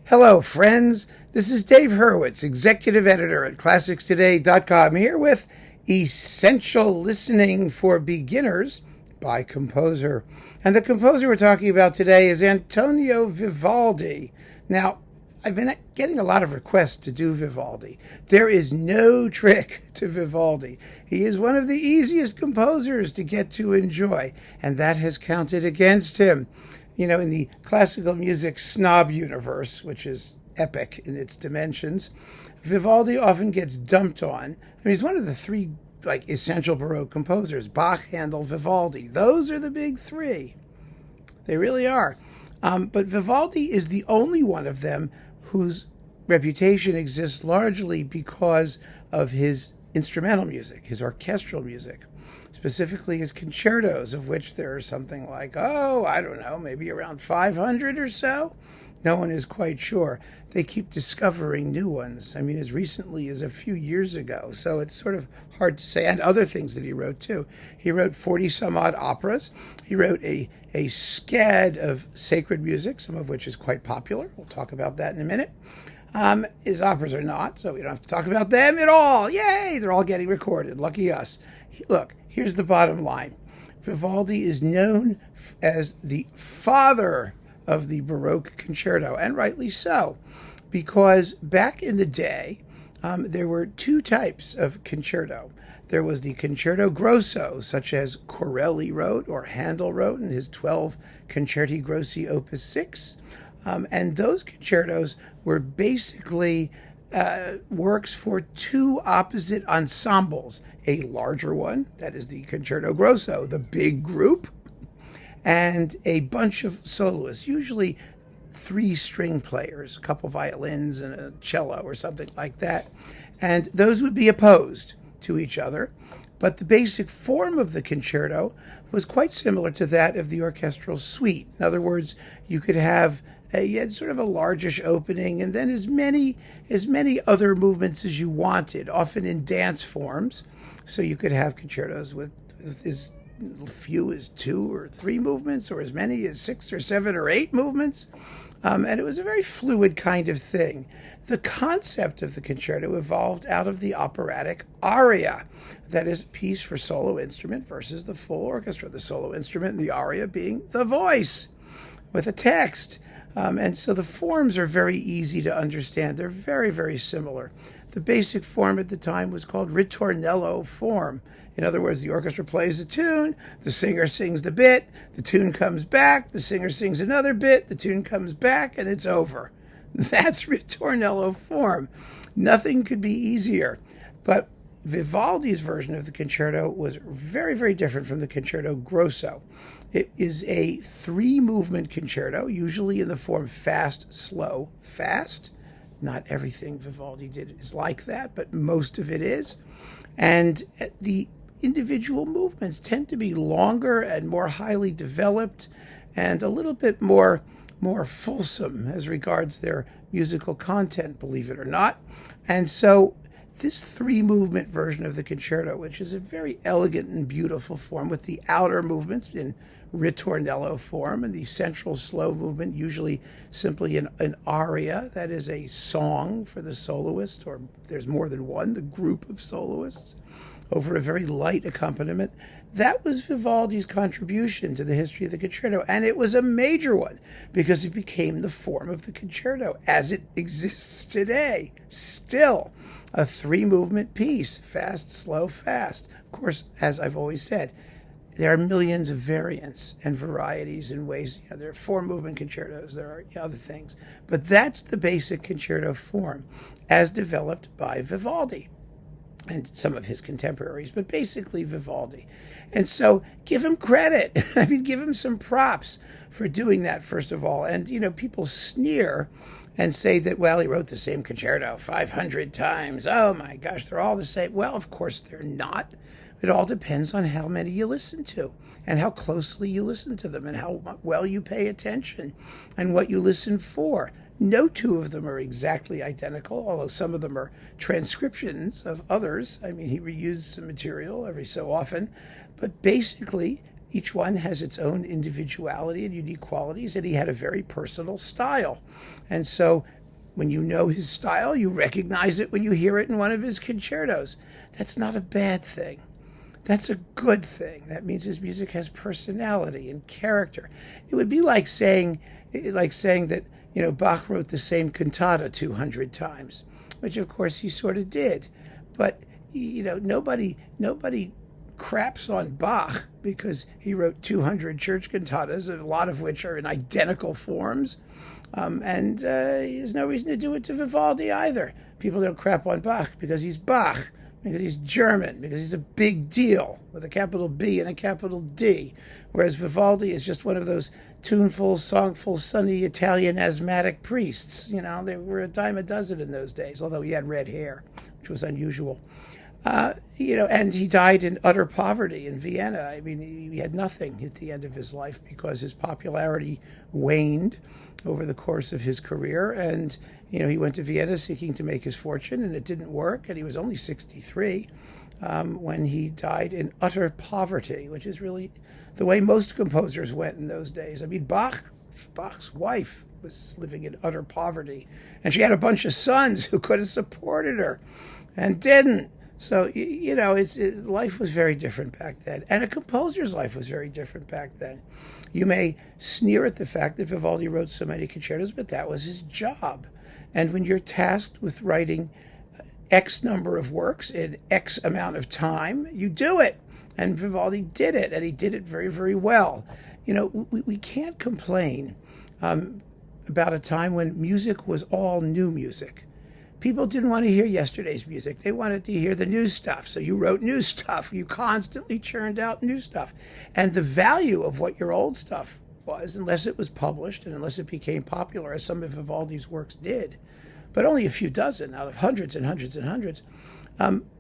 Hello, friends. This is Dave Hurwitz, executive editor at ClassicsToday.com, here with Essential Listening for Beginners by composer. And the composer we're talking about today is Antonio Vivaldi. Now, I've been getting a lot of requests to do Vivaldi. There is no trick to Vivaldi. He is one of the easiest composers to get to enjoy, and that has counted against him. You know, in the classical music snob universe, which is epic in its dimensions, Vivaldi often gets dumped on. I mean, he's one of the three essential Baroque composers: Bach, Handel, Vivaldi. Those are the big three. They really are. But Vivaldi is the only one of them whose reputation exists largely because of his instrumental music, his orchestral music. Specifically his concertos, of which there are something like, maybe around 500 or so. No one is quite sure. They keep discovering new ones. I mean, as recently as a few years ago. So it's sort of hard to say. And other things that he wrote, too. He wrote 40-some-odd operas. He wrote a scad of sacred music, some of which is quite popular. We'll talk about that in a minute. His operas are not, so we don't have to talk about them at all. Yay! They're all getting recorded. Lucky us. Look, here's the bottom line. Vivaldi is known as the father of the Baroque concerto, and rightly so, because back in the day, there were two types of concerto. There was the concerto grosso, such as Corelli wrote or Handel wrote in his 12 Concerti Grossi Opus 6. And those concertos were basically works for two opposite ensembles. A larger one, that is the concerto grosso, the big group, and a bunch of soloists, usually 3 string players, a couple violins and a cello or something like that. And those would be opposed to each other. But the basic form of the concerto was quite similar to that of the orchestral suite. In other words, you could have you had sort of a largish opening and then as many other movements as you wanted, often in dance forms. So you could have concertos with as few as 2 or 3 movements, or as many as 6 or 7 or 8 movements. And it was a very fluid kind of thing. The concept of the concerto evolved out of the operatic aria. That is, a piece for solo instrument versus the full orchestra. The solo instrument and the aria being the voice with a text. And so the forms are very easy to understand. They're very, very similar. The basic form at the time was called ritornello form. In other words, the orchestra plays a tune, the singer sings the bit, the tune comes back, the singer sings another bit, the tune comes back, and it's over. That's ritornello form. Nothing could be easier. But Vivaldi's version of the concerto was very, very different from the concerto grosso. It is a 3-movement concerto, usually in the form fast, slow, fast. Not everything Vivaldi did is like that, but most of it is. And the individual movements tend to be longer and more highly developed and a little bit more fulsome as regards their musical content, believe it or not. And so this 3-movement version of the concerto, which is a very elegant and beautiful form with the outer movements in ritornello form and the central slow movement, usually simply an aria, that is a song for the soloist, or there's more than one, the group of soloists, over a very light accompaniment. That was Vivaldi's contribution to the history of the concerto, and it was a major one because it became the form of the concerto as it exists today. Still a 3-movement piece, fast, slow, fast. Of course, as I've always said, there are millions of variants and varieties and ways. There are 4-movement concertos, there are other things. But that's the basic concerto form as developed by Vivaldi and some of his contemporaries, but basically Vivaldi. And so give him credit. I mean, give him some props for doing that, first of all. And, people sneer and say that, well, he wrote the same concerto 500 times. Oh, my gosh, they're all the same. Well, of course they're not. It all depends on how many you listen to and how closely you listen to them and how well you pay attention and what you listen for. No 2 of them are exactly identical, although some of them are transcriptions of others. I mean, he reused some material every so often. But basically, each one has its own individuality and unique qualities, and he had a very personal style. And so When you know his style, you recognize it when you hear it in one of his concertos. That's not a bad thing. That's a good thing. That means his music has personality and character. It would be like saying that, Bach wrote the same cantata 200 times, which of course he sort of did. But, nobody craps on Bach because he wrote 200 church cantatas, a lot of which are in identical forms. And there's no reason to do it to Vivaldi either. People don't crap on Bach because he's Bach, because he's German, because he's a big deal with a capital B and a capital D. Whereas Vivaldi is just one of those tuneful, songful, sunny Italian asthmatic priests. They were a dime a dozen in those days, although he had red hair, which was unusual. And he died in utter poverty in Vienna. I mean, he had nothing at the end of his life because his popularity waned over the course of his career. And, he went to Vienna seeking to make his fortune, and it didn't work. And he was only 63 when he died in utter poverty, which is really the way most composers went in those days. I mean, Bach's wife was living in utter poverty, and she had a bunch of sons who could have supported her and didn't. So, life was very different back then. And a composer's life was very different back then. You may sneer at the fact that Vivaldi wrote so many concertos, but that was his job. And when you're tasked with writing X number of works in X amount of time, you do it. And Vivaldi did it, and he did it very, very well. We can't complain about a time when music was all new music. People didn't want to hear yesterday's music. They wanted to hear the new stuff. So you wrote new stuff. You constantly churned out new stuff. And the value of what your old stuff was, unless it was published and unless it became popular, as some of Vivaldi's works did, but only a few dozen out of hundreds and hundreds and hundreds,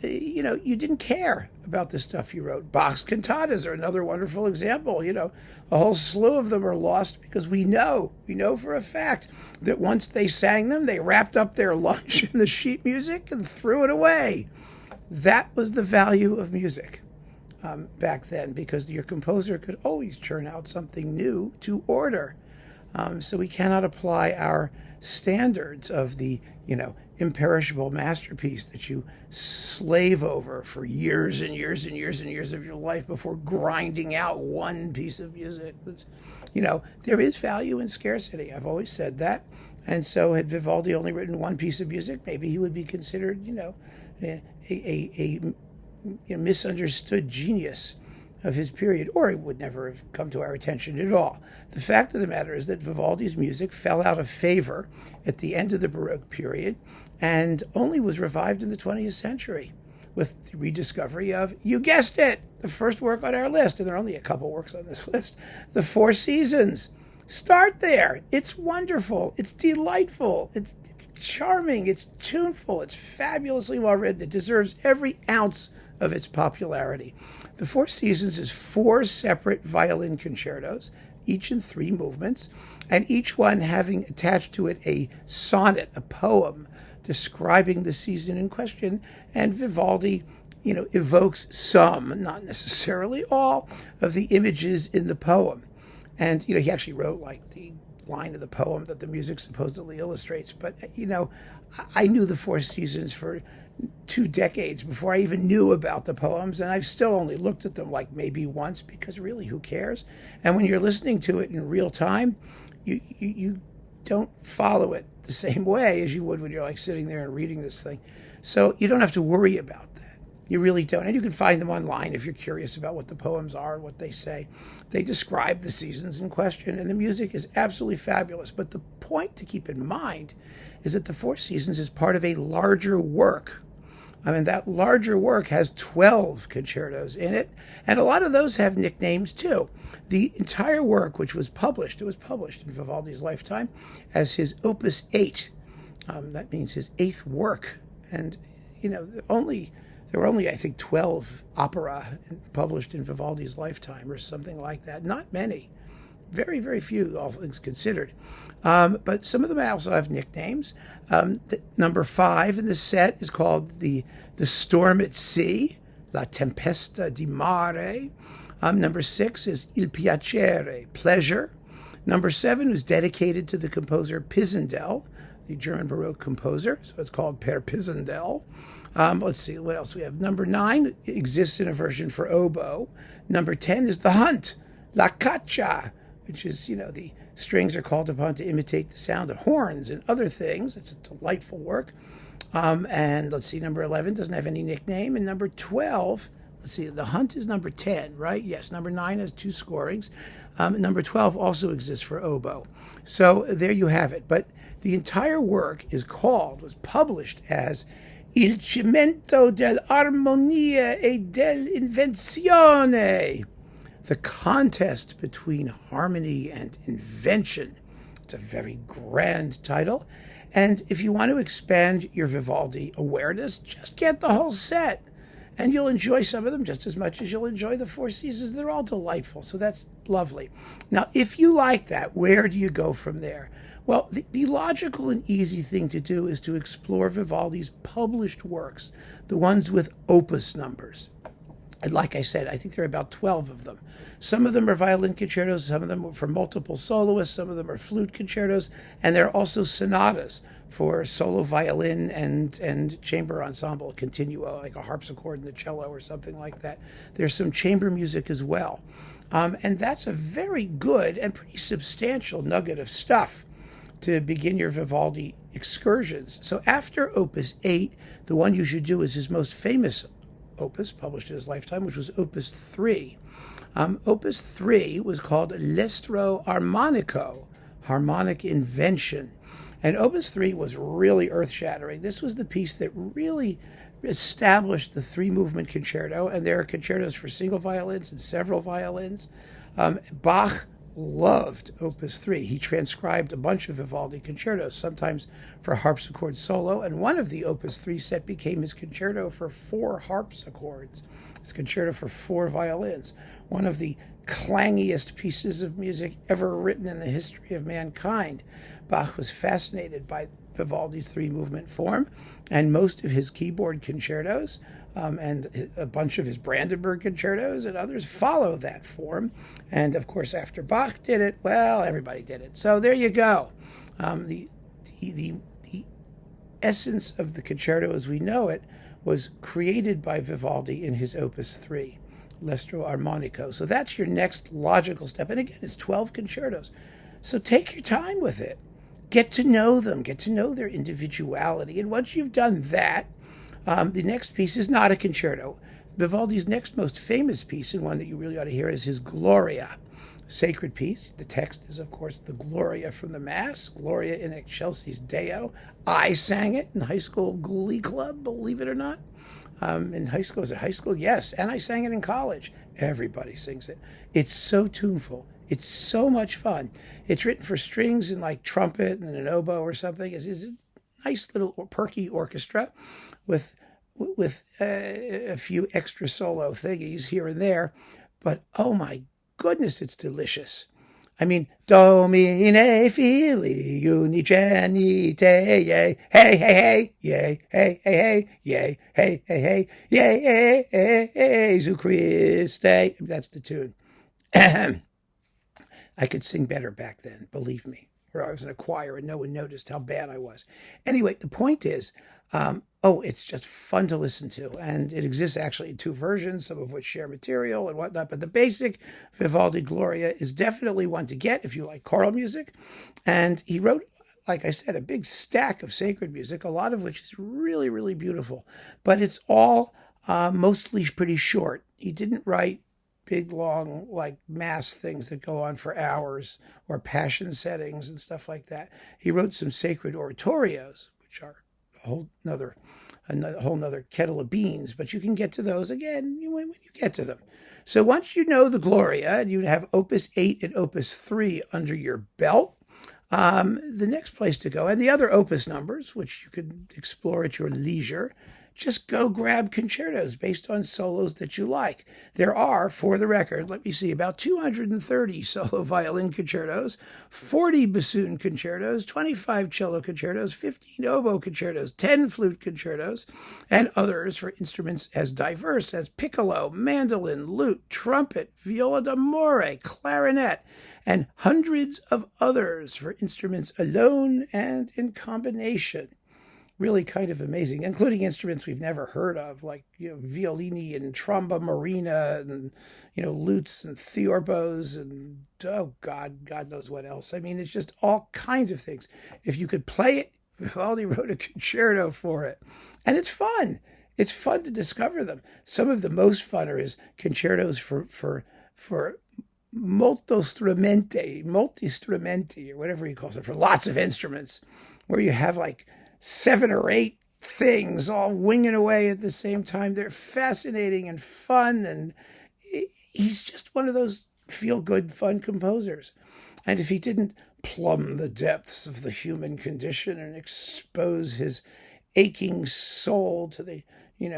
you didn't care about the stuff you wrote. Bach's cantatas are another wonderful example. A whole slew of them are lost because we know for a fact that once they sang them, they wrapped up their lunch in the sheet music and threw it away. That was the value of music back then, because your composer could always churn out something new to order. So we cannot apply our standards of the, imperishable masterpiece that you slave over for years and years and years and years of your life before grinding out one piece of music. There is value in scarcity. I've always said that. And so had Vivaldi only written one piece of music, maybe he would be considered, a misunderstood genius of his period, or it would never have come to our attention at all. The fact of the matter is that Vivaldi's music fell out of favor at the end of the Baroque period and only was revived in the 20th century with the rediscovery of, you guessed it, the first work on our list, and there are only a couple works on this list, The Four Seasons. Start there. It's wonderful. It's delightful. It's charming. It's tuneful. It's fabulously well written. It deserves every ounce of its popularity. The Four Seasons is 4 separate violin concertos, each in 3 movements, and each one having attached to it a sonnet, a poem, describing the season in question. And Vivaldi, evokes some, not necessarily all, of the images in the poem. And, he actually wrote like the line of the poem that the music supposedly illustrates. But, I knew the Four Seasons for 2 decades before I even knew about the poems, and I've still only looked at them like maybe once, because really, who cares? And when you're listening to it in real time, you don't follow it the same way as you would when you're like sitting there and reading this thing. So you don't have to worry about that. You really don't. And you can find them online if you're curious about what the poems are, what they say. They describe the seasons in question, and the music is absolutely fabulous. But the point to keep in mind is that the Four Seasons is part of a larger work. I mean, that larger work has 12 concertos in it, and a lot of those have nicknames too. The entire work, which was published, it was published in Vivaldi's lifetime as his Opus 8. That means his 8th work. And, there were only, I think, 12 opera published in Vivaldi's lifetime or something like that. Not many. Very, very few, all things considered. But some of them also have nicknames. Number 5 in the set is called the Storm at Sea, La Tempesta di Mare. Number 6 is Il Piacere, Pleasure. Number 7 was dedicated to the composer Pisendel, the German Baroque composer. So it's called Per Pisendel. Let's see what else we have. Number 9 exists in a version for oboe. Number 10 is the hunt, la caccia, which is, the strings are called upon to imitate the sound of horns and other things. It's a delightful work. And let's see, number 11 doesn't have any nickname. And number 12, let's see, the hunt is number 10, right? Yes, number 9 has 2 scorings. Number 12 also exists for oboe. So there you have it. But the entire work was published as Il Cimento dell'Armonia e dell'Invenzione, the contest between harmony and invention. It's a very grand title. And if you want to expand your Vivaldi awareness, just get the whole set. And you'll enjoy some of them just as much as you'll enjoy the Four Seasons. They're all delightful, so that's lovely. Now, if you like that, where do you go from there? Well, the logical and easy thing to do is to explore Vivaldi's published works, the ones with opus numbers. And like I said, I think there are about 12 of them. Some of them are violin concertos, some of them are for multiple soloists, some of them are flute concertos, and there are also sonatas for solo violin and chamber ensemble continuo, like a harpsichord and a cello or something like that. There's some chamber music as well. And that's a very good and pretty substantial nugget of stuff to begin your Vivaldi excursions. So after Opus 8, the one you should do is his most famous opus, published in his lifetime, which was Opus 3. Opus 3 was called L'Estro Armonico, Harmonic Invention. And Opus 3 was really earth-shattering. This was the piece that really established the 3-movement concerto, and there are concertos for single violins and several violins. Bach loved Opus 3. He transcribed a bunch of Vivaldi concertos, sometimes for harpsichord solo, and one of the Opus 3 set became his concerto for 4 harpsichords, his concerto for 4 violins, one of the clangiest pieces of music ever written in the history of mankind. Bach was fascinated by Vivaldi's 3-movement form, and most of his keyboard concertos and a bunch of his Brandenburg concertos and others follow that form. And of course, after Bach did it, well, everybody did it. So there you go. The essence of the concerto as we know it was created by Vivaldi in his Opus 3, L'Estro Armonico. So that's your next logical step. And again, it's 12 concertos. So take your time with it. Get to know them. Get to know their individuality. And once you've done that, the next piece is not a concerto. Vivaldi's next most famous piece, and one that you really ought to hear, is his Gloria, sacred piece. The text is, of course, the Gloria from the Mass, Gloria in excelsis Deo. I sang it in high school glee club, believe it or not. In high school, is it high school? Yes, and I sang it in college. Everybody sings it. It's so tuneful. It's so much fun. It's written for strings and like trumpet and an oboe or something. It's a nice little perky orchestra with a few extra solo thingies here and there. But oh my goodness, it's delicious. I mean, Domine fili unigenite, yay, hey, hey, hey, yay, hey, hey, hey, yay, hey, hey, hey, yay, hey, hey, Jesu Christe. That's the tune. I could sing better back then, believe me, where I was in a choir and no one noticed how bad I was. Anyway, the point is, it's just fun to listen to. And it exists actually in 2 versions, some of which share material and whatnot. But the basic Vivaldi Gloria is definitely one to get if you like choral music. And he wrote, like I said, a big stack of sacred music, a lot of which is really, really beautiful. But it's all mostly pretty short. He didn't write big, long, like mass things that go on for hours or passion settings and stuff like that. He wrote some sacred oratorios, which are a whole nother kettle of beans, but you can get to those again when you get to them. So once you know the Gloria and you have Opus 8 and Opus 3 under your belt, the next place to go, and the other Opus numbers, which you could explore at your leisure, just go grab concertos based on solos that you like. There are, for the record, let me see, about 230 solo violin concertos, 40 bassoon concertos, 25 cello concertos, 15 oboe concertos, 10 flute concertos, and others for instruments as diverse as piccolo, mandolin, lute, trumpet, viola d'amore, clarinet, and hundreds of others for instruments alone and in combination. Really kind of amazing, including instruments we've never heard of, like, violini and tromba marina and, lutes and theorbos and, oh, God knows what else. I mean, it's just all kinds of things. If you could play it, Vivaldi wrote a concerto for it. And it's fun. It's fun to discover them. Some of the most fun are his concertos for multi-strumenti, or whatever he calls it, for lots of instruments, where you have like 7 or 8 things all winging away at the same time. They're fascinating and fun, and he's just one of those feel-good, fun composers. And if he didn't plumb the depths of the human condition and expose his aching soul to the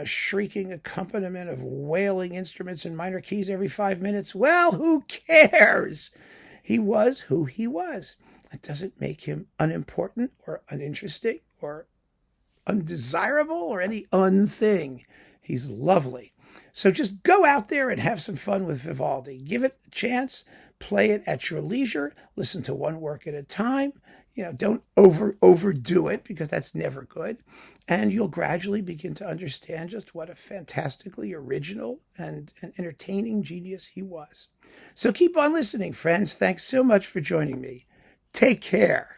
shrieking accompaniment of wailing instruments and minor keys every 5 minutes, well, who cares? He was who he was. It doesn't make him unimportant or uninteresting or undesirable or any unthing. He's lovely. So just go out there and have some fun with Vivaldi. Give it a chance. Play it at your leisure. Listen to one work at a time. Don't overdo it, because that's never good. And you'll gradually begin to understand just what a fantastically original and entertaining genius he was. So keep on listening, friends. Thanks so much for joining me. Take care.